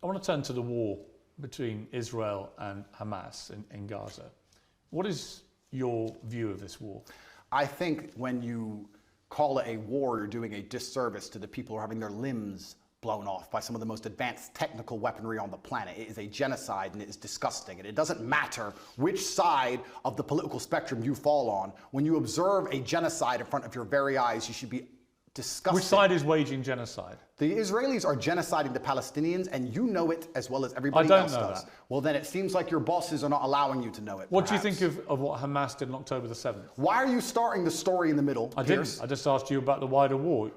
want to turn to the war between Israel and Hamas in Gaza. What is your view of this war? I think when you call it a war, you're doing a disservice to the people who are having their limbs blown off by some of the most advanced technical weaponry on the planet. It is a genocide and it is disgusting. And it doesn't matter which side of the political spectrum you fall on. When you observe a genocide in front of your very eyes, you should be disgusted. Which side is waging genocide? The Israelis are genociding the Palestinians, and you know it as well as everybody else does. I don't know that. Well, then it seems like your bosses are not allowing you to know it. What do you think of what Hamas did on October the 7th? Why are you starting the story in the middle, Piers? Didn't. I just asked you about the wider war.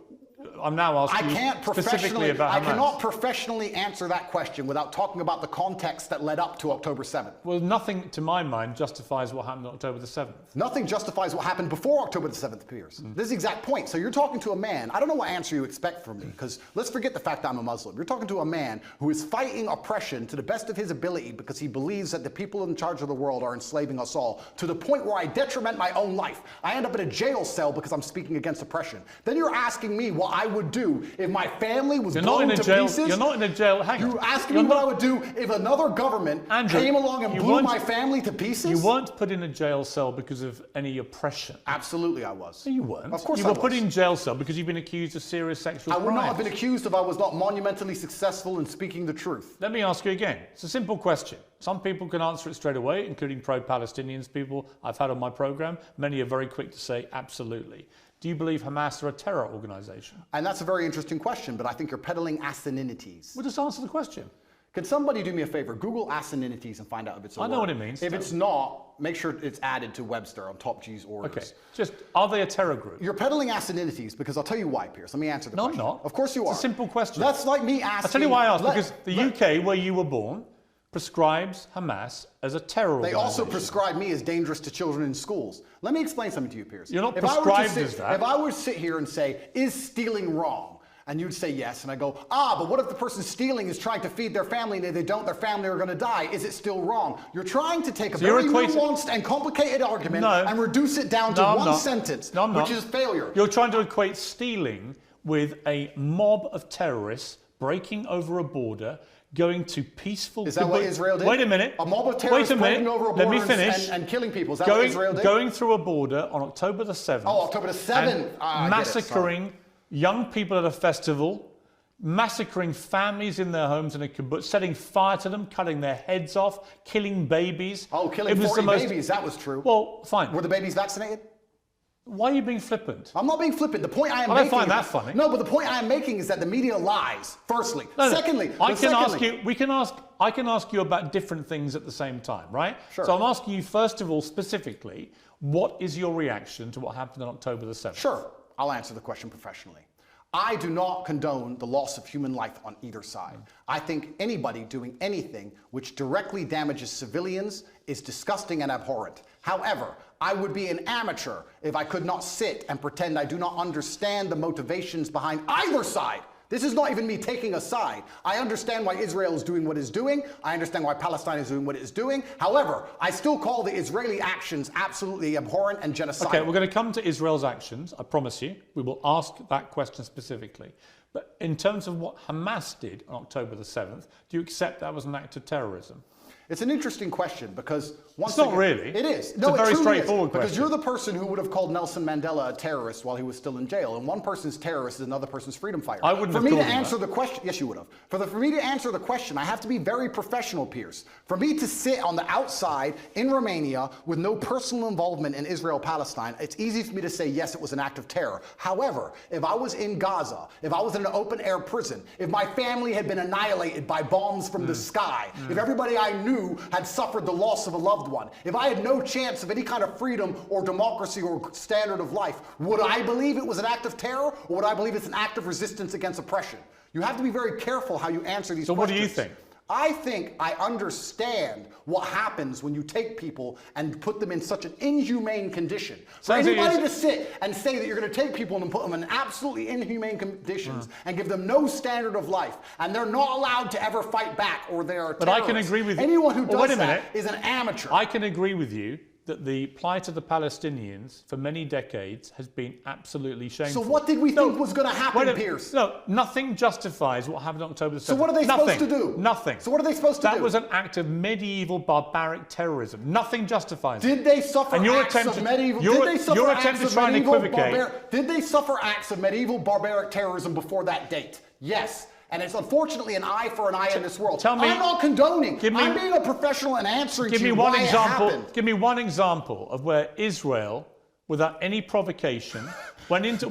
I'm now asking you specifically about Hamas. I cannot professionally answer that question without talking about the context that led up to October 7th. Well, nothing, to my mind, justifies what happened on October the 7th. Nothing justifies what happened before October the 7th, Piers. This is the exact point. So you're talking to a man, I don't know what answer you expect from me, because let's forget the fact that I'm a Muslim. You're talking to a man who is fighting oppression to the best of his ability because he believes that the people in charge of the world are enslaving us all, to the point where I detriment my own life. I end up in a jail cell because I'm speaking against oppression. Then you're asking me what I would do if my family was blown to pieces. You're not in a jail. Hang on. You're asking me what I would do if another government came along and blew my family to pieces? You weren't put in a jail cell because of any oppression. Absolutely I was. No, you weren't. Of course you I were was. put in jail cell because you've been accused of serious sexual crimes. I would not have been accused if I was not monumentally successful in speaking the truth. Let me ask you again. It's a simple question. Some people can answer it straight away, including pro-Palestinians people I've had on my program. Many are very quick to say absolutely. Do you believe Hamas are a terror organization? And that's a very interesting question, but I think you're peddling asininities. Well, just answer the question. Can somebody do me a favor? Google asininities and find out if it's a word. I know what it means. If it's not, make sure it's added to Webster on Top G's orders. Okay. Just, are they a terror group? You're peddling asininities because I'll tell you why, Piers. Let me answer the question. No, I'm not. Of course you are. It's a simple question. That's like me asking... I'll tell you why I asked. Because the UK, where you were born, prescribes Hamas as a terror organization. They also prescribe me as dangerous to children in schools. Let me explain something to you, Piers. You're not prescribed as that. If I were to sit here and say, is stealing wrong? And you'd say yes, and I go, but what if the person stealing is trying to feed their family, and if they don't, their family are going to die? Is it still wrong? You're trying to take a very nuanced and complicated argument and reduce it down to one sentence, which is failure. You're trying to equate stealing with a mob of terrorists breaking over a border, going to peaceful... Is that what Israel did? Wait a minute. A mob of terrorists breaking over a border and killing people. Is that what Israel did? Going through a border on October the 7th. Oh, October the 7th. Massacring young people at a festival, massacring families in their homes in a kibbutz, setting fire to them, cutting their heads off, killing babies. Oh, killing 40 babies. That was true. Well, fine. Were the babies vaccinated? Why are you being flippant? I'm not being flippant. The point I am making... I don't find that funny. No, but the point I am making is that the media lies, firstly. Secondly... I can ask you about different things at the same time, right? Sure. So I'm asking you, first of all, specifically, what is your reaction to what happened on October the 7th? Sure. I'll answer the question professionally. I do not condone the loss of human life on either side. I think anybody doing anything which directly damages civilians is disgusting and abhorrent. However, I would be an amateur if I could not sit and pretend I do not understand the motivations behind either side. This is not even me taking a side. I understand why Israel is doing what it's doing. I understand why Palestine is doing what it is doing. However, I still call the Israeli actions absolutely abhorrent and genocidal. Okay, we're going to come to Israel's actions, I promise you. We will ask that question specifically. But in terms of what Hamas did on October the 7th, do you accept that was an act of terrorism? It's an interesting question because once again... It's not really. It is. It's a very straightforward question. Because you're the person who would have called Nelson Mandela a terrorist while he was still in jail. And one person's terrorist is another person's freedom fighter. I wouldn't have called him that. For me to answer the question... Yes, you would have. For me to answer the question, I have to be very professional, Piers. For me to sit on the outside in Romania with no personal involvement in Israel-Palestine, it's easy for me to say, yes, it was an act of terror. However, if I was in Gaza, if I was in an open-air prison, if my family had been annihilated by bombs from the sky, if everybody I knew had suffered the loss of a loved one, if I had no chance of any kind of freedom or democracy or standard of life, would I believe it was an act of terror, or would I believe it's an act of resistance against oppression? You have to be very careful how you answer these questions. So what do you think? I think I understand what happens when you take people and put them in such an inhumane condition. For anybody to sit and say that you're going to take people and put them in absolutely inhumane conditions and give them no standard of life, and they're not allowed to ever fight back, or they are terrorists. But I can agree with you. Anyone who does that is an amateur. I can agree with you that the plight of the Palestinians for many decades has been absolutely shameful. So what did we think was going to happen, Piers? No, nothing justifies what happened on October the 7th. So what are they supposed to do? Nothing. So what are they supposed to do? That was an act of medieval barbaric terrorism. Nothing justifies it. Did they suffer acts of medieval? Did they suffer acts of medieval barbaric terrorism before that date? Yes. And it's unfortunately an eye for an eye in this world. I'm not condoning. I'm being a professional and answering to you why it happened. Give me one example of where Israel, without any provocation, went into...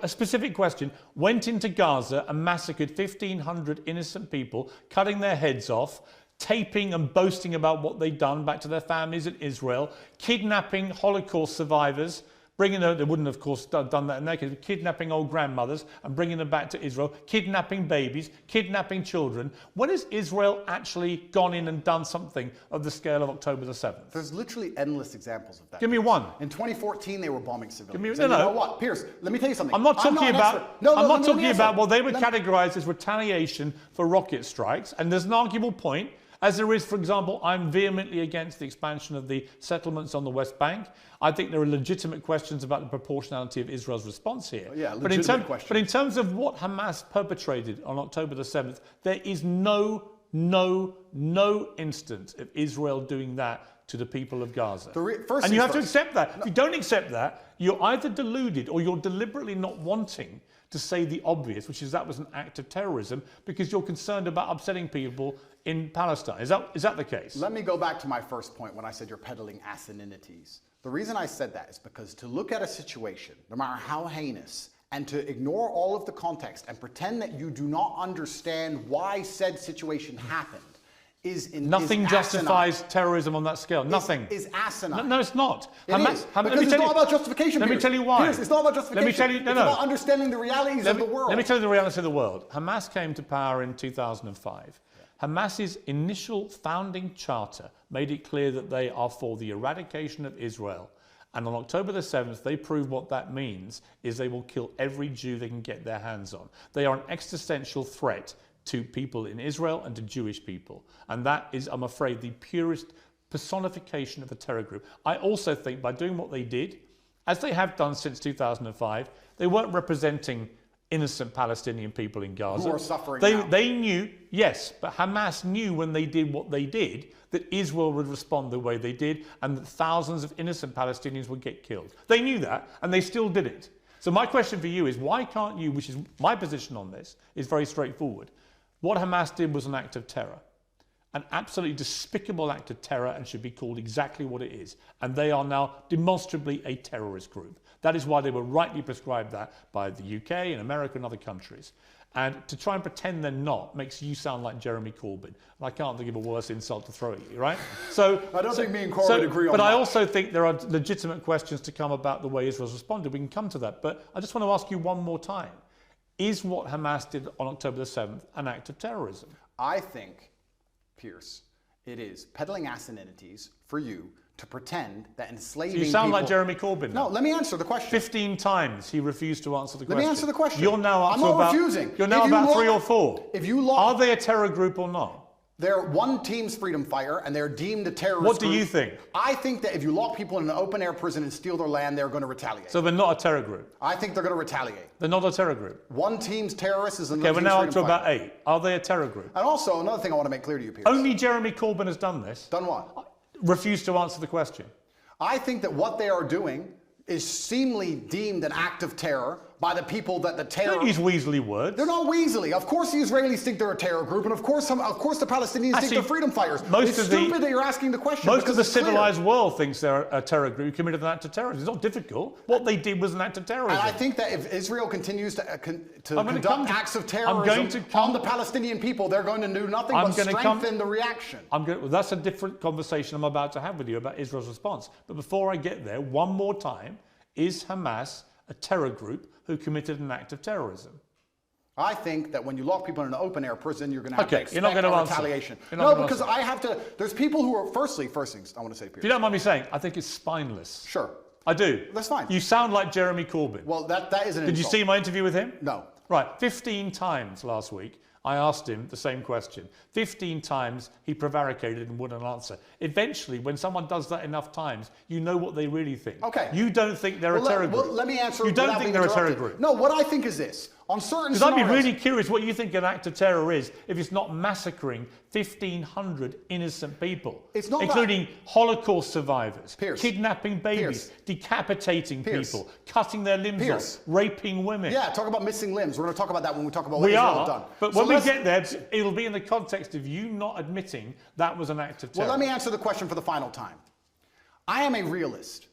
a specific question. Went into Gaza and massacred 1,500 innocent people, cutting their heads off, taping and boasting about what they'd done back to their families in Israel, kidnapping Holocaust survivors, bringing them, they wouldn't, of course, done that in their case, kidnapping old grandmothers and bringing them back to Israel, kidnapping babies, kidnapping children. When has Israel actually gone in and done something of the scale of October the 7th? There's literally endless examples of that. Give me one. In 2014, they were bombing civilians. You know what, Piers, let me tell you something. I'm not talking about what they would categorize as retaliation for rocket strikes, and there's an arguable point. As there is, for example, I'm vehemently against the expansion of the settlements on the West Bank. I think there are legitimate questions about the proportionality of Israel's response here. Yeah, but in terms of what Hamas perpetrated on October the 7th, there is no instance of Israel doing that to the people of Gaza. And you have to accept that. If you don't accept that, you're either deluded or you're deliberately not wanting to say the obvious, which is that was an act of terrorism, because you're concerned about upsetting people in Palestine. Is that the case? Let me go back to my first point when I said you're peddling asininities. The reason I said that is because to look at a situation, no matter how heinous, and to ignore all of the context and pretend that you do not understand why said situation happened Nothing justifies terrorism on that scale. Nothing. Is asinine. No, it's not. Because it's not about justification. Let me tell you why. It's not about justification. Let me tell you, it's about understanding the realities of the world. Let me tell you the reality of the world. Hamas came to power in 2005. Hamas's initial founding charter made it clear that they are for the eradication of Israel. And on October the 7th, they proved what that means is they will kill every Jew they can get their hands on. They are an existential threat to people in Israel and to Jewish people. And that is, I'm afraid, the purest personification of a terror group. I also think by doing what they did, as they have done since 2005, they weren't representing innocent Palestinian people in Gaza. Who are suffering now. They knew, yes, but Hamas knew when they did what they did that Israel would respond the way they did and that thousands of innocent Palestinians would get killed. They knew that, and they still did it. So my question for you is, why can't you, which is my position on this, is very straightforward. What Hamas did was an act of terror, an absolutely despicable act of terror, and should be called exactly what it is. And they are now demonstrably a terrorist group. That is why they were rightly prescribed that by the UK and America and other countries. And to try and pretend they're not makes you sound like Jeremy Corbyn. And I can't think of a worse insult to throw at you, right? So I don't think me and Corbyn agree on that. But I also think there are legitimate questions to come about the way Israel's responded. We can come to that. But I just want to ask you one more time. Is what Hamas did on October the 7th an act of terrorism? I think, Piers, it is peddling asininities for you to pretend that enslaving people... So you sound like Jeremy Corbyn now. No, let me answer the question. 15 times he refused to answer the question. Let me answer the question. You're now up I'm to not about... refusing. You're now about 3 or 4. If you look... Are they a terror group or not? They're one team's freedom fighter, and they're deemed a terrorist What do group. you think? I think that if you lock people in an open-air prison and steal their land, they're going to retaliate. So they're not a terror group? I think they're going to retaliate. They're not a terror group? One team's terrorist is another team's team's freedom fighter. Okay, we're now up to fighter. about 8. Are they a terror group? And also, another thing I want to make clear to you, Piers. Only Jeremy Corbyn has done this. Done what? Refused to answer the question. I think that what they are doing is seemingly deemed an act of terror by the people that the terror... Don't use weaselly words. They're not weaselly. Of course the Israelis think they're a terror group, and of course the Palestinians think they're freedom fighters. It's stupid that you're asking the question. Most of the civilized world thinks they're a terror group who committed an act of terrorism. It's not difficult. What they did was an act of terrorism. And I think that if Israel continues to conduct acts of terrorism on the Palestinian people, they're going to do nothing but strengthen the reaction. Well, that's a different conversation I'm about to have with you about Israel's response. But before I get there, one more time, is Hamas a terror group who committed an act of terrorism? I think that when you lock people in an open-air prison, you're going to have to expect retaliation. No, because I have to... There's people who are... First things I want to say, Piers. If you don't mind me saying, I think it's spineless. Sure. I do. That's fine. You sound like Jeremy Corbyn. Well, that is an insult. Did you see my interview with him? No. Right. 15 times last week, I asked him the same question. 15 times he prevaricated and wouldn't answer. Eventually, when someone does that enough times, you know what they really think. Okay. You don't think they're a terror group. Well, let me answer. You don't think they're a terror group. No, what I think is this. On certain Because I'd be really curious what you think an act of terror is if it's not massacring 1,500 innocent people, It's not including Holocaust survivors, Pierce. kidnapping babies, decapitating Pierce. people, cutting their limbs Pierce. off, raping women. Yeah, talk about missing limbs. We're going to talk about that when we talk about what We Israel has are, done. but So when we let's- get there, it'll be in the context of you not admitting that was an act of terror. Well, let me answer the question for the final time. I am a realist.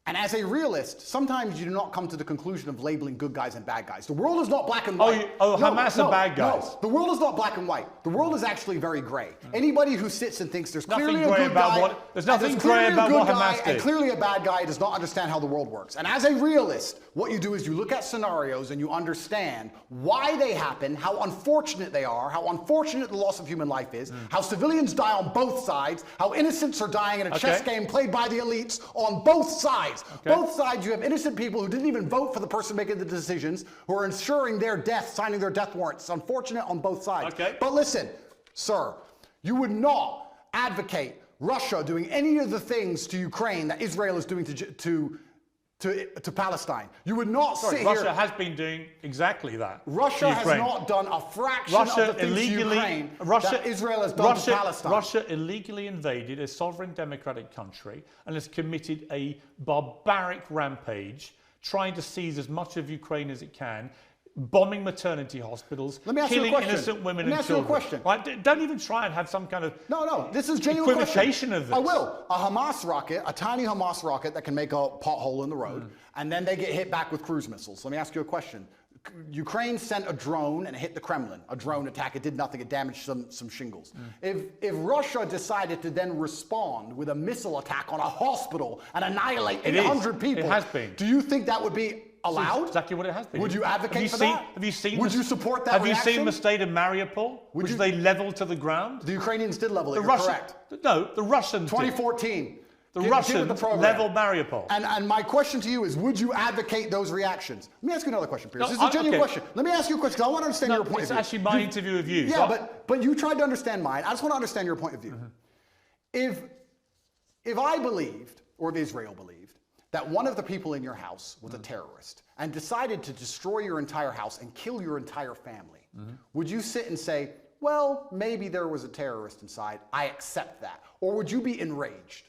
And as a realist, sometimes you do not come to the conclusion of labeling good guys and bad guys. The world is not black and white. Hamas are bad guys. No, the world is not black and white. The world is actually very gray. Anybody who sits and thinks there's clearly Nothing a grey good about guy, there's nothing grey about what Hamas did. and clearly a bad guy does not understand how the world works. And as a realist, what you do is you look at scenarios and you understand why they happen, how unfortunate they are, how unfortunate the loss of human life is, how civilians die on both sides, how innocents are dying in a chess game played by the elites on both sides. Both sides, you have innocent people who didn't even vote for the person making the decisions, who are ensuring their death, signing their death warrants. It's unfortunate on both sides. But listen, sir, you would not advocate Russia doing any of the things to Ukraine that Israel is doing to Palestine. You would not sit here. Russia has been doing exactly that. Russia has not done a fraction of the things to Ukraine that Israel has done to Palestine. Russia illegally invaded a sovereign democratic country and has committed a barbaric rampage, trying to seize as much of Ukraine as it can, bombing maternity hospitals, killing innocent women and children. Let me ask you a question. Right? Don't even try and have some kind of this is genuine equivocation of this. I will. A Hamas rocket, a tiny Hamas rocket that can make a pothole in the road, and then they get hit back with cruise missiles. Let me ask you a question. Ukraine sent a drone and it hit the Kremlin. A drone attack. It did nothing. It damaged some shingles. If Russia decided to then respond with a missile attack on a hospital and annihilate 800 people, it has been. Do you think that would be allowed? That's exactly what it has been. Would you advocate for that? Have you seen? Would you support that Have reaction? you seen the state of Mariupol, which they leveled to the ground? The Ukrainians did level it. Correct. No, the Russians. 2014. The Russians leveled Mariupol. And my question to you is, would you advocate those reactions? Let me ask you another question, Pierce. This is a genuine question. Let me ask you a question, because I want to understand your point of view. It's actually my interview of you. Yeah, but you tried to understand mine. I just want to understand your point of view. If I believed, or if Israel believed, that one of the people in your house was a terrorist and decided to destroy your entire house and kill your entire family, would you sit and say, well, maybe there was a terrorist inside, I accept that? Or would you be enraged?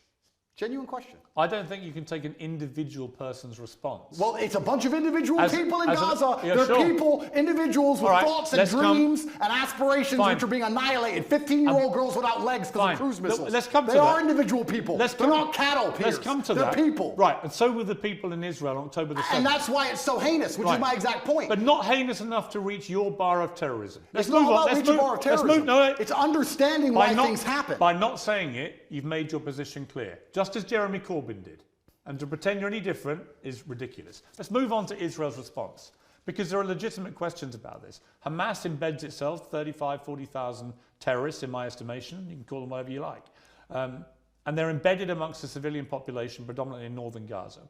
Genuine question. I don't think you can take an individual person's response. Well, it's a bunch of individual people in Gaza. They're people, individuals with thoughts and dreams and aspirations which are being annihilated. 15-year-old girls without legs because of cruise missiles. Let's come to that. They are individual people. They're not cattle, Pierce. Let's come to that. They're people. Right, and so were the people in Israel on October the 7th. And that's why it's so heinous, which is my exact point. But not heinous enough to reach your bar of terrorism. It's not about reaching bar of terrorism. It's understanding why things happen. By not saying it, you've made your position clear. Just as Jeremy Corbyn did. And to pretend you're any different is ridiculous. Let's move on to Israel's response, because there are legitimate questions about this. Hamas embeds itself, 35, 40,000 terrorists in my estimation. You can call them whatever you like. And they're embedded amongst the civilian population, predominantly in northern Gaza.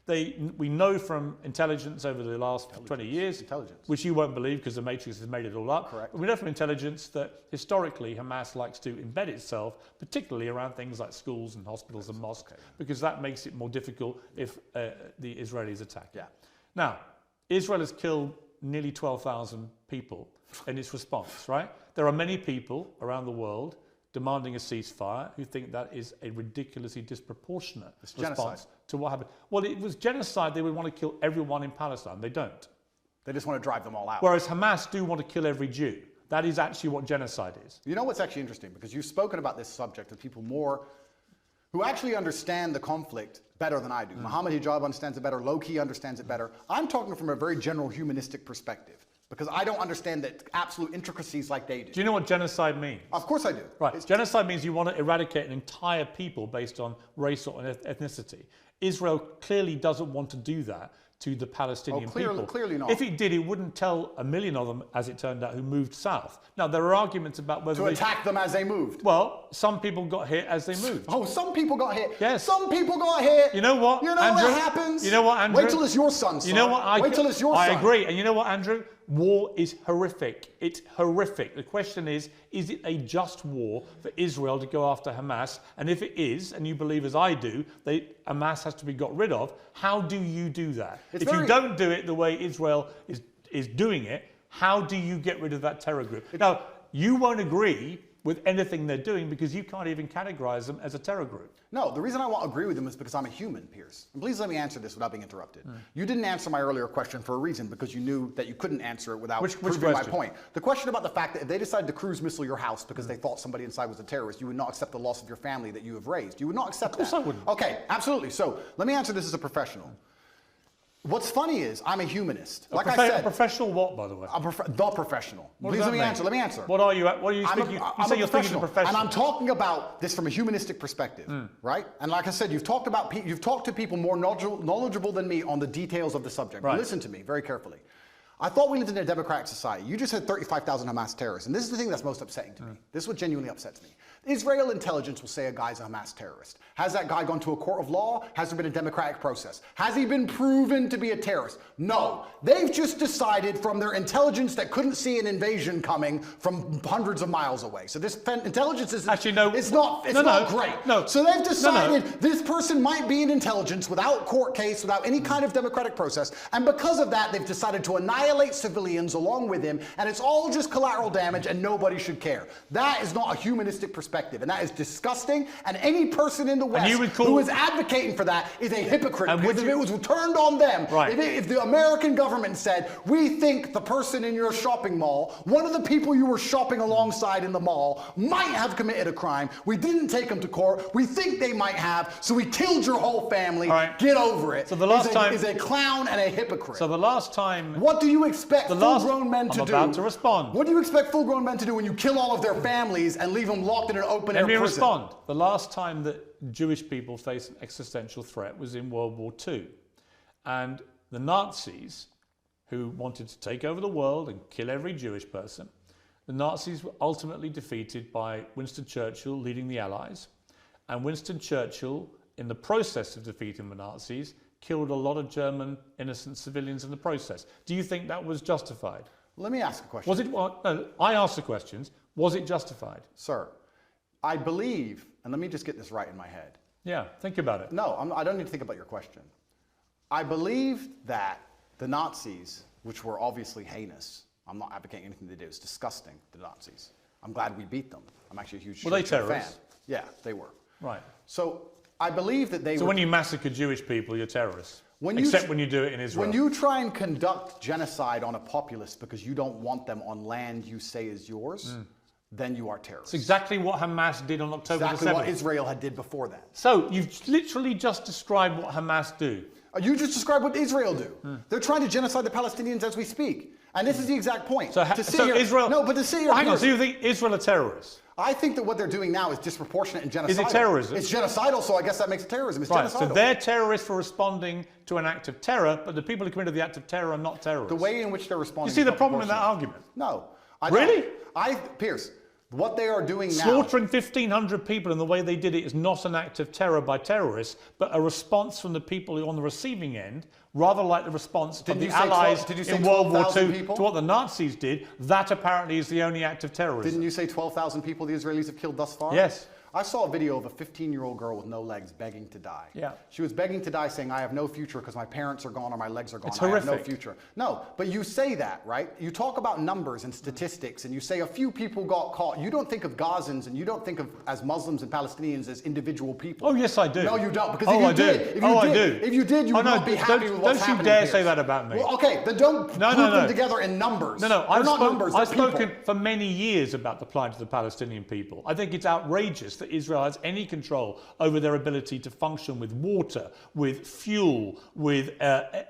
We know from intelligence over the last 20 years, which you won't believe because the Matrix has made it all up. Correct. We know from intelligence that historically Hamas likes to embed itself, particularly around things like schools and hospitals and mosques, because that makes it more difficult if the Israelis attack. Yeah. Now, Israel has killed nearly 12,000 people in its response, right? There are many people around the world demanding a ceasefire who think that is a ridiculously disproportionate response to what happened. Well, it was genocide. They would want to kill everyone in Palestine. They don't. They just want to drive them all out. Whereas Hamas do want to kill every Jew. That is actually what genocide is. You know what's actually interesting? Because you've spoken about this subject with people who actually understand the conflict better than I do. Mohammed Hijab understands it better. Low-key understands it better. I'm talking from a very general humanistic perspective, because I don't understand the absolute intricacies like they do. Do you know what genocide means? Of course I do. Right. Genocide means you want to eradicate an entire people based on race or ethnicity. Israel clearly doesn't want to do that to the Palestinian people. Clearly not. If it did, it wouldn't tell 1 million of them, as it turned out, who moved south. Now, there are arguments about whether to attack them as they moved. Well, some people got hit as they moved. Oh, some people got hit. Yes. Some people got hit. You know what, You know Andrew? what happens? You know what, Andrew? Wait till it's your son, son. You know what? Wait till it's your son. I agree. And you know what, Andrew? war is horrific. It's horrific. The question is it a just war for Israel to go after Hamas? And if it is, and you believe as I do, Hamas has to be got rid of, how do you do that? If you don't do it the way Israel is doing it, how do you get rid of that terror group? Now, you won't agree with anything they're doing because you can't even categorize them as a terror group. No, the reason I won't agree with them is because I'm a human, Piers. And please let me answer this without being interrupted. You didn't answer my earlier question for a reason, because you knew that you couldn't answer it without proving my point. The question about the fact that if they decided to cruise missile your house because they thought somebody inside was a terrorist, you would not accept the loss of your family that you have raised. You would not accept that. Of course I wouldn't. Okay, absolutely. So let me answer this as a professional. What's funny is I'm a humanist. Like I said, a professional what, by the way? The professional. Please let me answer. Let me answer. What are you? What are you speaking? You say you're speaking to professional, and I'm talking about this from a humanistic perspective, right? And like I said, you've talked to people more knowledgeable than me on the details of the subject. Right. Listen to me very carefully. I thought we lived in a democratic society. You just said 35,000 Hamas terrorists, and this is the thing that's most upsetting to me. This is what genuinely upsets me. Israel intelligence will say a guy's a Hamas terrorist. Has that guy gone to a court of law? Has there been a democratic process? Has he been proven to be a terrorist? No. They've just decided from their intelligence that couldn't see an invasion coming from hundreds of miles away. So this intelligence is actually it's not great. No. So they've decided this person might be in intelligence without court case, without any kind of democratic process, and because of that, they've decided to annihilate civilians along with him, and it's all just collateral damage, and nobody should care. That is not a humanistic perspective. And that is disgusting. And any person in the West who is advocating for that is a hypocrite. Because if it was turned on them, if the American government said, we think the person in your shopping mall, one of the people you were shopping alongside in the mall, might have committed a crime. We didn't take them to court. We think they might have. So we killed your whole family. Get over it. So the last time is a clown and a hypocrite. So the last time. What do you expect full-grown men to do? I'm about to respond. What do you expect full-grown men to do when you kill all of their families and leave them locked in an open air prison? Let me respond. The last time that Jewish people faced an existential threat was in World War II. And the Nazis, who wanted to take over the world and kill every Jewish person, the Nazis were ultimately defeated by Winston Churchill leading the Allies. And Winston Churchill, in the process of defeating the Nazis, killed a lot of German innocent civilians in the process. Do you think that was justified? Let me ask a question. Was it? No, I asked the questions. Was it justified? Sir, I believe, and let me just get this right in my head. Yeah, think about it. No, I don't need to think about your question. I believe that the Nazis, which were obviously heinous, I'm not advocating anything they did, it's disgusting, the Nazis. I'm glad we beat them. I'm actually a huge fan. Were they terrorists? Yeah, they were. Right. So I believe that they were... So when you massacre Jewish people, you're terrorists? Except when you do it in Israel. When you try and conduct genocide on a populace because you don't want them on land you say is yours, then you are terrorists. It's exactly what Hamas did on October the 7th. Exactly what Israel had did before that. So you've literally just described what Hamas do. You just described what Israel do. They're trying to genocide the Palestinians as we speak. And this is the exact point. So Israel... No, but to say... Hang on, so you think Israel are terrorists? I think that what they're doing now is disproportionate and genocidal. Is it terrorism? It's genocidal, so I guess that makes it terrorism. It's genocidal. So they're terrorists for responding to an act of terror, but the people who committed the act of terror are not terrorists. The way in which they're responding... You see the problem in that argument? No. Really? Piers, what they are doing now... Slaughtering 1,500 people in the way they did it is not an act of terror by terrorists, but a response from the people who are on the receiving end, rather like the response of the Allies in World War II to what the Nazis did. That apparently is the only act of terrorism. Didn't you say 12,000 people the Israelis have killed thus far? Yes. I saw a video of a 15-year-old girl with no legs begging to die. Yeah. She was begging to die saying, I have no future because my parents are gone or my legs are gone. It's horrific. I have no future. No, but you say that, right? You talk about numbers and statistics and you say a few people got caught. You don't think of Gazans and you don't think of as Muslims and Palestinians as individual people. Oh, yes, I do. No, you don't. Because if you did, you would not be happy with what's happening. Don't you dare say that about me. Well, okay, then don't group them together in numbers. No, I've spoken for many years about the plight of the Palestinian people. I think it's outrageous that Israel has any control over their ability to function with water, with fuel, with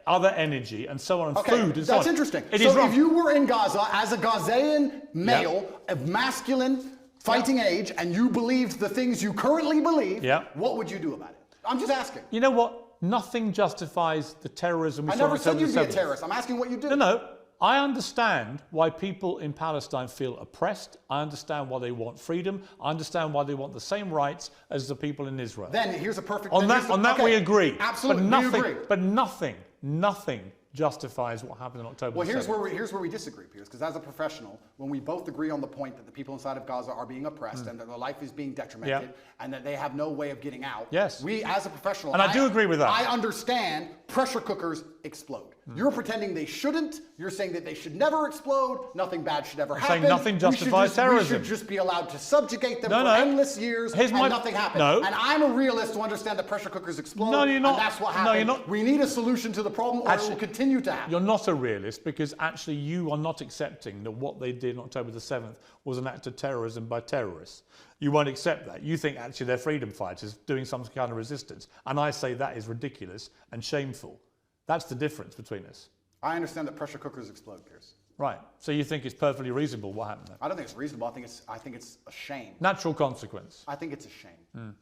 other energy, and so on, and food, and so on. That's interesting. So if you were in Gaza as a Gazan male of masculine fighting age, and you believed the things you currently believe, what would you do about it? I'm just asking. You know what? Nothing justifies the terrorism we saw. I never said you'd be a terrorist. I'm asking what you do. No. I understand why people in Palestine feel oppressed. I understand why they want freedom. I understand why they want the same rights as the people in Israel. Then here's a perfect... On that we agree. Absolutely, but nothing justifies what happened on October Well, the 7th. here's where we disagree, Piers, because as a professional, when we both agree on the point that the people inside of Gaza are being oppressed and that their life is being detrimented and that they have no way of getting out, Yes. we, as a professional, And I do agree with that. I understand pressure cookers explode. You're pretending they shouldn't. You're saying that they should never explode. Nothing bad should ever happen. saying nothing justifies terrorism. We should just be allowed to subjugate them No, for no. endless years and nothing happens. No. And I'm a realist to understand that pressure cookers explode. No, you're not. And that's what No, happens. you're not. We need a solution to the problem or it will continue to happen. You're not a realist because actually you are not accepting that what they did on October the 7th was an act of terrorism by terrorists. You won't accept that. You think actually they're freedom fighters doing some kind of resistance. And I say that is ridiculous and shameful. That's the difference between us. I understand that pressure cookers explode, Piers. Right. So you think it's perfectly reasonable what happened there? I don't think it's reasonable. I think it's a shame. Natural consequence. I think it's a shame.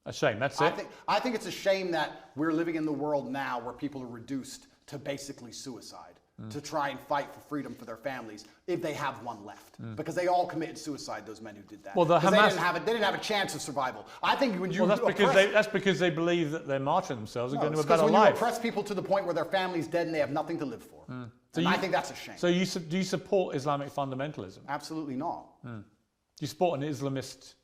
A shame. That's it. I think it's a shame that we're living in the world now where people are reduced to basically suicide to try and fight for freedom for their families if they have one left, because they all committed suicide. Those men who did that. Well, the Hamas, they didn't have a chance of survival. I think when you well, that's because they believe that they're martyring themselves and going to a better when life. you oppress people to the point where their family's dead and they have nothing to live for. And I think that's a shame. So do you support Islamic fundamentalism? Absolutely not. Do you support an Islamist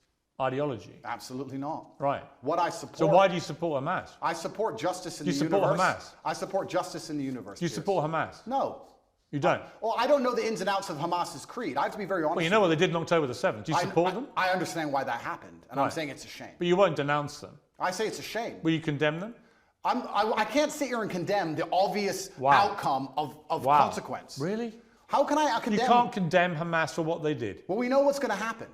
ideology? Absolutely not. Right. What I support. So why do you support Hamas? I support justice in the universe. You support Hamas? I support justice in the universe. Do you support Hamas? No. You don't? Well, I don't know the ins and outs of Hamas's creed. I have to be very honest. Well, you know what they did on October the 7th. Do you support them? I understand why that happened, and I'm saying it's a shame. But you won't denounce them. I say it's a shame. Will you condemn them? I can't sit here and condemn the obvious outcome of consequence. Really? How can I condemn? You can't condemn Hamas for what they did. Well, we know what's going to happen,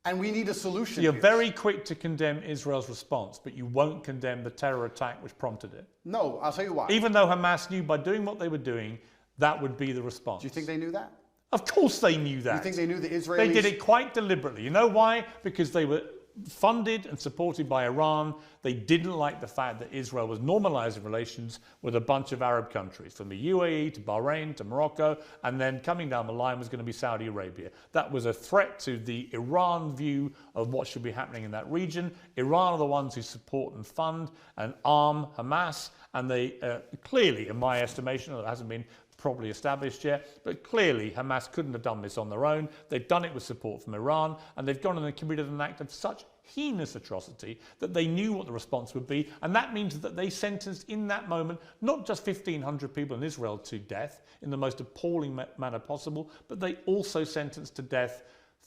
and we need a solution. So you're very quick to condemn Israel's response, but you won't condemn the terror attack which prompted it. No, I'll tell you why. Even though Hamas knew by doing what they were doing, that would be the response. Do you think they knew that? Of course they knew that. You think they knew the Israelis? They did it quite deliberately. You know why? Because they were funded and supported by Iran. They didn't like the fact that Israel was normalizing relations with a bunch of Arab countries, from the UAE to Bahrain to Morocco, and then coming down the line was going to be Saudi Arabia. That was a threat to the Iran view of what should be happening in that region. Iran are the ones who support and fund and arm Hamas, and they clearly, in my estimation, it hasn't been properly established yet, but clearly Hamas couldn't have done this on their own. They've done it with support from Iran, and they've gone and committed an act of such heinous atrocity that they knew what the response would be, and that means that they sentenced in that moment not just 1,500 people in Israel to death in the most appalling manner possible, but they also sentenced to death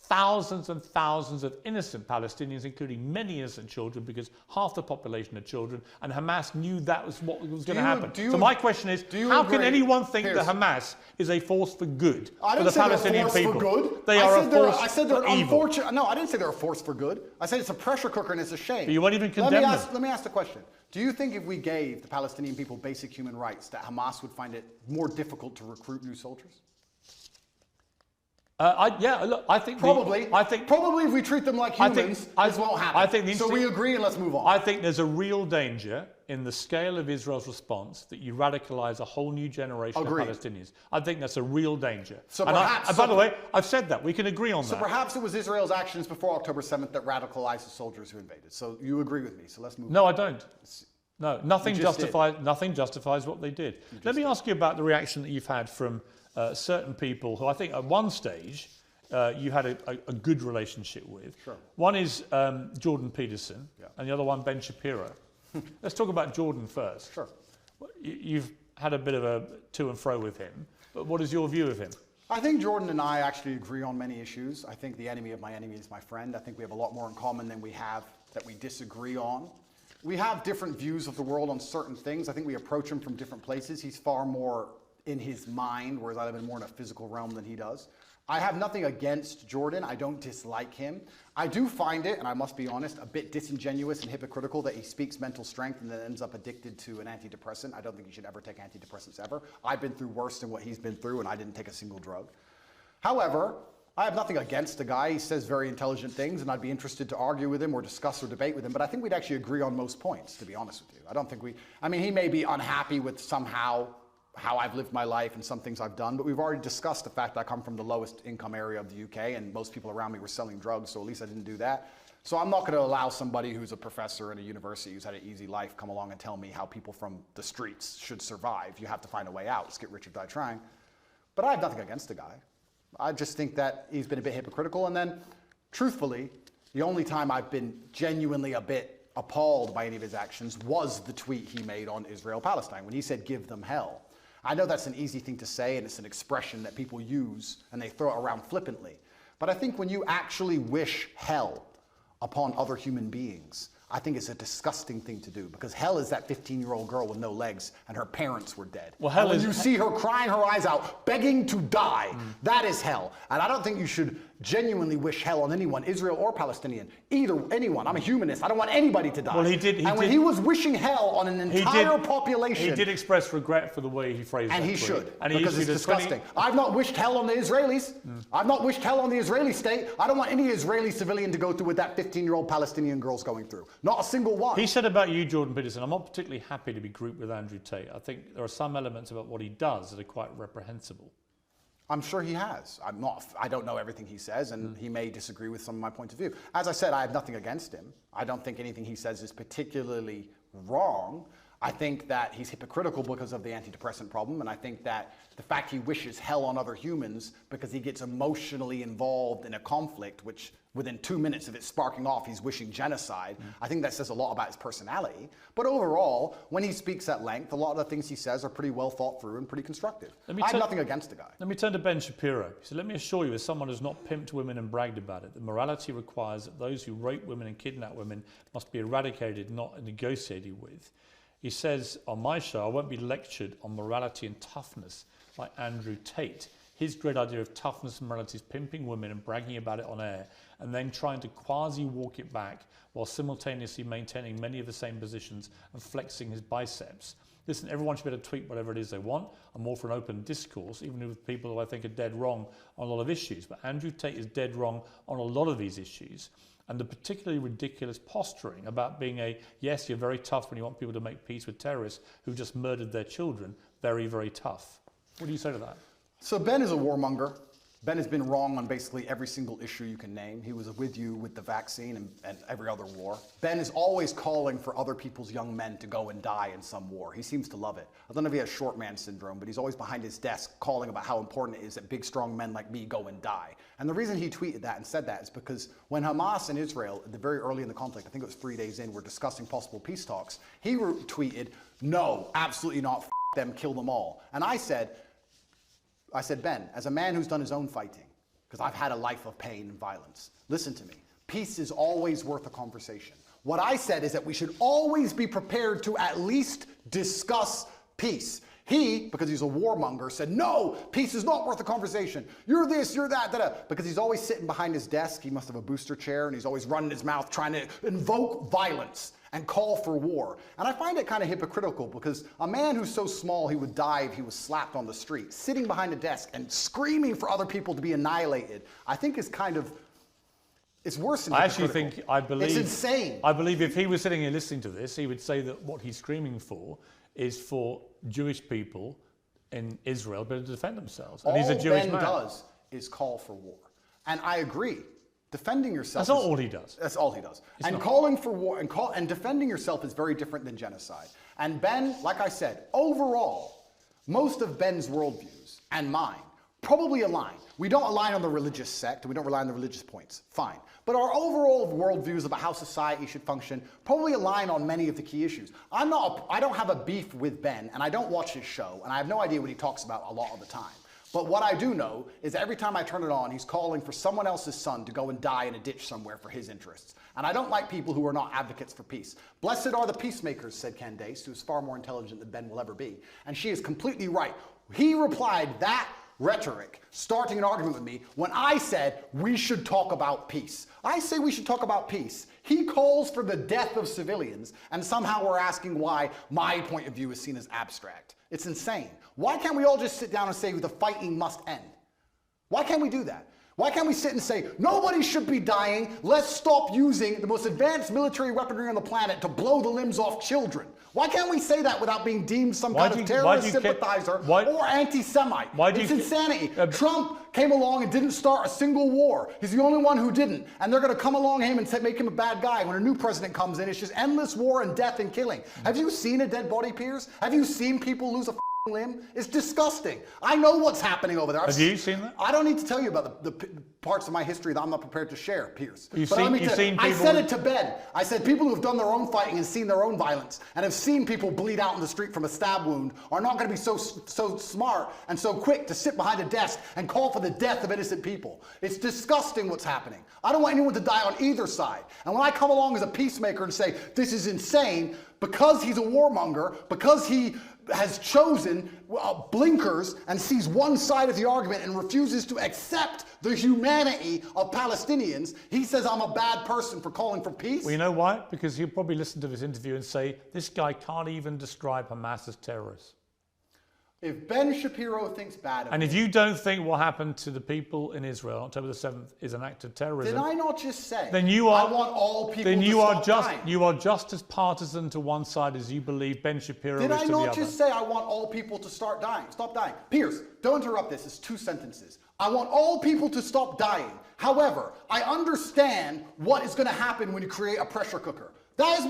thousands and thousands of innocent Palestinians, including many innocent children, because half the population are children, and Hamas knew that was what was going to happen. So my question is, how can anyone think that Hamas is a force for good for the Palestinian people? They are a force for evil. No, I didn't say they're a force for good. I said it's a pressure cooker and it's a shame. But you won't even condemn them. Let me ask the question. Do you think if we gave the Palestinian people basic human rights, that Hamas would find it more difficult to recruit new soldiers? I think probably if we treat them like humans, this won't happen. So we agree and let's move on. I think there's a real danger in the scale of Israel's response that you radicalize a whole new generation of Palestinians. I think that's a real danger. So perhaps, by the way, I've said that. We can agree on that. So perhaps it was Israel's actions before October 7th that radicalized the soldiers who invaded. So you agree with me. So let's move on. No, I don't. No, nothing justifies what they did. Let me ask you about the reaction that you've had from certain people who I think at one stage you had a good relationship with. Sure. One is Jordan Peterson, and the other one Ben Shapiro. Let's talk about Jordan first. Sure. You've had a bit of a to and fro with him, but what is your view of him? I think Jordan and I actually agree on many issues. I think the enemy of my enemy is my friend. I think we have a lot more in common than we have that we disagree on. We have different views of the world on certain things. I think we approach him from different places. He's far more in his mind, whereas I've been more in a physical realm than he does. I have nothing against Jordan. I don't dislike him. I do find it, and I must be honest, a bit disingenuous and hypocritical that he speaks mental strength and then ends up addicted to an antidepressant. I don't think he should ever take antidepressants ever. I've been through worse than what he's been through, and I didn't take a single drug. However, I have nothing against the guy. He says very intelligent things, and I'd be interested to argue with him or discuss or debate with him, but I think we'd actually agree on most points, to be honest with you. I don't think he may be unhappy with somehow how I've lived my life and some things I've done, but we've already discussed the fact that I come from the lowest income area of the UK and most people around me were selling drugs, so at least I didn't do that. So I'm not going to allow somebody who's a professor in a university who's had an easy life come along and tell me how people from the streets should survive. You have to find a way out. Just get rich or die trying. But I have nothing against the guy. I just think that he's been a bit hypocritical. And then, truthfully, the only time I've been genuinely a bit appalled by any of his actions was the tweet he made on Israel-Palestine when he said, give them hell. I know that's an easy thing to say, and it's an expression that people use and they throw it around flippantly. But I think when you actually wish hell upon other human beings, I think it's a disgusting thing to do, because hell is that 15-year-old girl with no legs and her parents were dead. Well, hell is... you see her crying her eyes out, begging to die, that is hell. And I don't think you should genuinely wish hell on anyone, Israel or Palestinian, anyone. I'm a humanist. I don't want anybody to die. Well, when he was wishing hell on an entire population... He did express regret for the way he phrased it. And he should, because it's disgusting. I've not wished hell on the Israelis. I've not wished hell on the Israeli state. I don't want any Israeli civilian to go through what that 15-year-old Palestinian girl's going through. Not a single one. He said about you, Jordan Peterson, I'm not particularly happy to be grouped with Andrew Tate. I think there are some elements about what he does that are quite reprehensible. I'm sure he has. I don't know everything he says, and he may disagree with some of my points of view. As I said, I have nothing against him. I don't think anything he says is particularly wrong. I think that he's hypocritical because of the antidepressant problem, and I think that the fact he wishes hell on other humans because he gets emotionally involved in a conflict, which within 2 minutes of it sparking off, he's wishing genocide. I think that says a lot about his personality. But overall, when he speaks at length, a lot of the things he says are pretty well thought through and pretty constructive. I have nothing against the guy. Let me turn to Ben Shapiro. He said, let me assure you, as someone who's not pimped women and bragged about it, that morality requires that those who rape women and kidnap women must be eradicated, not negotiated with. He says, on my show, I won't be lectured on morality and toughness by Andrew Tate. His great idea of toughness and morality is pimping women and bragging about it on air, and then trying to quasi-walk it back while simultaneously maintaining many of the same positions and flexing his biceps. Listen, everyone should be able to tweet whatever it is they want. I'm all for an open discourse, even with people who I think are dead wrong on a lot of issues. But Andrew Tate is dead wrong on a lot of these issues. And the particularly ridiculous posturing about being yes, you're very tough when you want people to make peace with terrorists who just murdered their children, very, very tough. What do you say to that? So Ben is a warmonger. Ben has been wrong on basically every single issue you can name. He was with you with the vaccine and every other war. Ben is always calling for other people's young men to go and die in some war. He seems to love it. I don't know if he has short man syndrome, but he's always behind his desk calling about how important it is that big, strong men like me go and die. And the reason he tweeted that and said that is because when Hamas and Israel, very early in the conflict, I think it was 3 days in, were discussing possible peace talks, he tweeted, no, absolutely not, f them, kill them all. And I said, Ben, as a man who's done his own fighting, because I've had a life of pain and violence, listen to me. Peace is always worth a conversation. What I said is that we should always be prepared to at least discuss peace. He, because he's a warmonger, said, no, peace is not worth a conversation. You're this, you're that, da-da. Because he's always sitting behind his desk. He must have a booster chair, and he's always running his mouth trying to invoke violence and call for war. And I find it kind of hypocritical, because a man who's so small he would die if he was slapped on the street, sitting behind a desk and screaming for other people to be annihilated, I think is kind of, it's worse than hypocritical. I believe it's insane. I believe if he was sitting here listening to this, he would say that what he's screaming for is for Jewish people in Israel to defend themselves. And he's a Jewish man. All Ben does is call for war. And I agree. Defending yourself. That's not all he does. That's all he does. And calling for war and defending yourself is very different than genocide. And Ben, like I said, overall, most of Ben's worldviews and mine probably align. We don't align on the religious sect, we don't rely on the religious points, fine. But our overall worldviews about how society should function probably align on many of the key issues. I don't have a beef with Ben, and I don't watch his show, and I have no idea what he talks about a lot of the time. But what I do know is that every time I turn it on, he's calling for someone else's son to go and die in a ditch somewhere for his interests. And I don't like people who are not advocates for peace. Blessed are the peacemakers, said Candace, who is far more intelligent than Ben will ever be. And she is completely right. He replied that rhetoric, starting an argument with me, when I said we should talk about peace. I say we should talk about peace. He calls for the death of civilians, and somehow we're asking why my point of view is seen as abstract. It's insane. Why can't we all just sit down and say the fighting must end? Why can't we do that? Why can't we sit and say, nobody should be dying, let's stop using the most advanced military weaponry on the planet to blow the limbs off children? Why can't we say that without being deemed some kind of terrorist sympathizer or anti-Semite? It's insanity. Trump came along and didn't start a single war. He's the only one who didn't. And they're going to come along him and make him a bad guy. When a new president comes in, it's just endless war and death and killing. Have you seen a dead body, Piers? Have you seen people lose a limb? It's disgusting. I know what's happening over there. Have you seen that? I don't need to tell you about the parts of my history that I'm not prepared to share, Piers. I said it to Ben. I said people who have done their own fighting and seen their own violence and have seen people bleed out in the street from a stab wound are not going to be so smart and so quick to sit behind a desk and call for the death of innocent people. It's disgusting what's happening. I don't want anyone to die on either side. And when I come along as a peacemaker and say this is insane, because he's a warmonger, because he has chosen blinkers and sees one side of the argument and refuses to accept the humanity of Palestinians, he says I'm a bad person for calling for peace. Well, you know why? Because he'll probably listen to this interview and say, this guy can't even describe Hamas as terrorists. If Ben Shapiro thinks bad of and if you don't think what happened to the people in Israel on October the 7th is an act of terrorism, did I not just say then you are, I want all people then to you stop are just dying? You are just as partisan to one side as you believe Ben Shapiro is to the other. Did I not just say I want all people to stop dying? Piers, don't interrupt this. It's 2 sentences. I want all people to stop dying. However, I understand what is going to happen when you create a pressure cooker. That is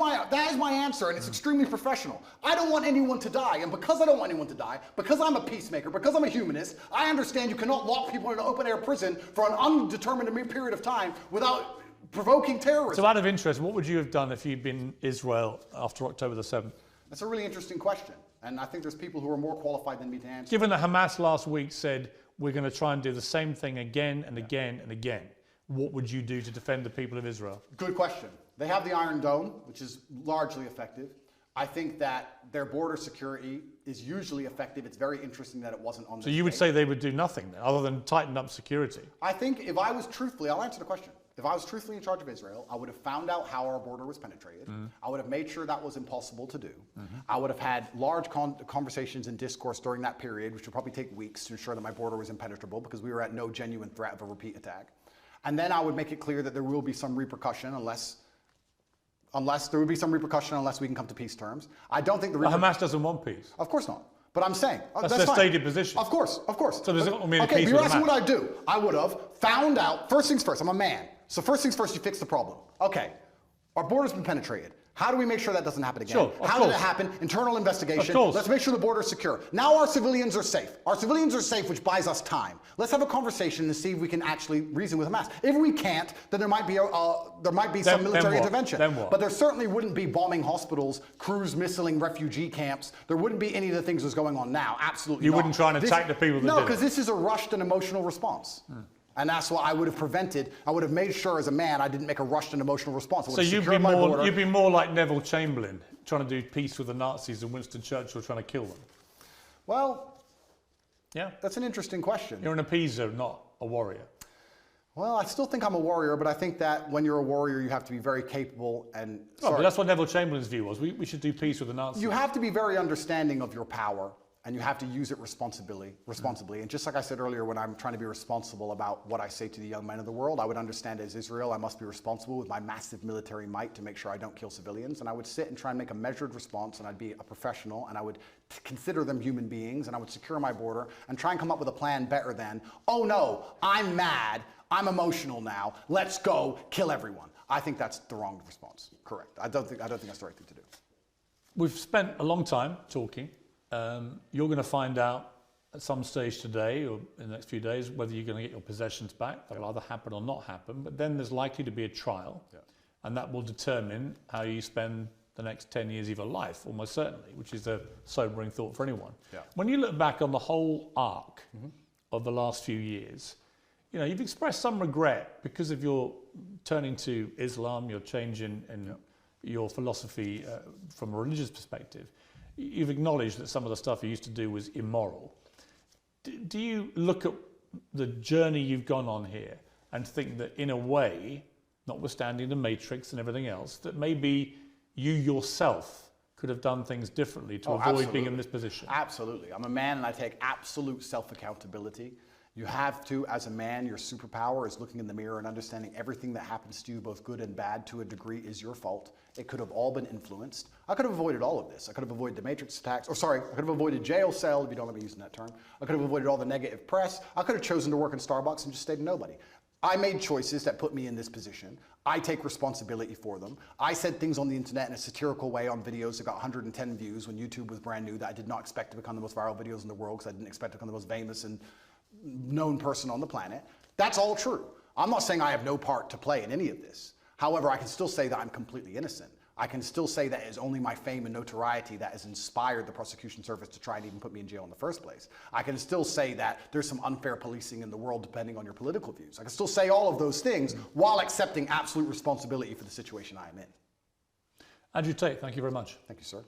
my answer, and it's extremely professional. I don't want anyone to die, and because I don't want anyone to die, because I'm a peacemaker, because I'm a humanist, I understand you cannot lock people in an open-air prison for an undetermined period of time without provoking terrorism. So out of interest, what would you have done if you'd been in Israel after October the 7th? That's a really interesting question, and I think there's people who are more qualified than me to answer. Given that Hamas last week said, we're going to try and do the same thing again and again and again, what would you do to defend the people of Israel? Good question. They have the Iron Dome, which is largely effective. I think that their border security is usually effective. It's very interesting that it wasn't on this So you would day. say they would do nothing then, other than tighten up security? I think if I was truthfully, I'll answer the question. If I was truthfully in charge of Israel, I would have found out how our border was penetrated. I would have made sure that was impossible to do. I would have had large conversations and discourse during that period, which would probably take weeks to ensure that my border was impenetrable because we were at no genuine threat of a repeat attack. And then I would make it clear that there will be some repercussion unless we can come to peace terms. I don't think Hamas doesn't want peace. Of course not. But I'm saying that's their stated position. Of course. So does it mean okay, peace you're with asking Hamas? what I'd do. I would have found out. First things first. I'm a man. So first things first, you fix the problem. Okay, our border's been penetrated. How do we make sure that doesn't happen again? Sure, How did it happen? Internal investigation. Of course. Let's make sure the border is secure. Now our civilians are safe. Our civilians are safe, which buys us time. Let's have a conversation and see if we can actually reason with Hamas. If we can't, then there might be some military intervention. Then what? But there certainly wouldn't be bombing hospitals, cruise missiling refugee camps. There wouldn't be any of the things that's going on now. Absolutely You not. wouldn't try and attack the people that No, did it. because this is a rushed and emotional response. And that's what I would have prevented. I would have made sure as a man I didn't make a rushed and emotional response. So you'd be more like Neville Chamberlain, trying to do peace with the Nazis and Winston Churchill trying to kill them. Well, yeah, that's an interesting question. You're an appeaser, not a warrior. Well, I still think I'm a warrior, but I think that when you're a warrior, you have to be very capable and... But that's what Neville Chamberlain's view was. We should do peace with the Nazis. You have to be very understanding of your power, and you have to use it responsibly. And just like I said earlier, when I'm trying to be responsible about what I say to the young men of the world, I would understand as Israel, I must be responsible with my massive military might to make sure I don't kill civilians. And I would sit and try and make a measured response, and I'd be a professional, and I would consider them human beings, and I would secure my border and try and come up with a plan better than, oh no, I'm mad, I'm emotional now, let's go kill everyone. I think that's the wrong response. Correct. I don't think that's the right thing to do. We've spent a long time talking. You're going to find out at some stage today or in the next few days whether you're going to get your possessions back. That'll either happen or not happen. But then there's likely to be a trial, and that will determine how you spend the next 10 years of your life, almost certainly, which is a sobering thought for anyone. When you look back on the whole arc of the last few years, you know, you've expressed some regret because of your turning to Islam, your change in your philosophy from a religious perspective. You've acknowledged that some of the stuff you used to do was immoral. Do you look at the journey you've gone on here and think that in a way, notwithstanding the Matrix and everything else, that maybe you yourself could have done things differently to avoid being in this position? Absolutely. I'm a man and I take absolute self-accountability. You have to, as a man, your superpower is looking in the mirror and understanding everything that happens to you, both good and bad, to a degree is your fault. It could have all been influenced. I could have avoided all of this. I could have avoided the Matrix attacks, I could have avoided jail cell, if you don't let me using that term. I could have avoided all the negative press. I could have chosen to work in Starbucks and just stayed a nobody. I made choices that put me in this position. I take responsibility for them. I said things on the internet in a satirical way on videos that got 110 views when YouTube was brand new that I did not expect to become the most viral videos in the world because I didn't expect to become the most famous and known person on the planet. That's all true. I'm not saying I have no part to play in any of this. However, I can still say that I'm completely innocent. I can still say that it's only my fame and notoriety that has inspired the prosecution service to try and even put me in jail in the first place. I can still say that there's some unfair policing in the world depending on your political views. I can still say all of those things while accepting absolute responsibility for the situation I am in. Andrew Tate, thank you very much. Thank you, sir.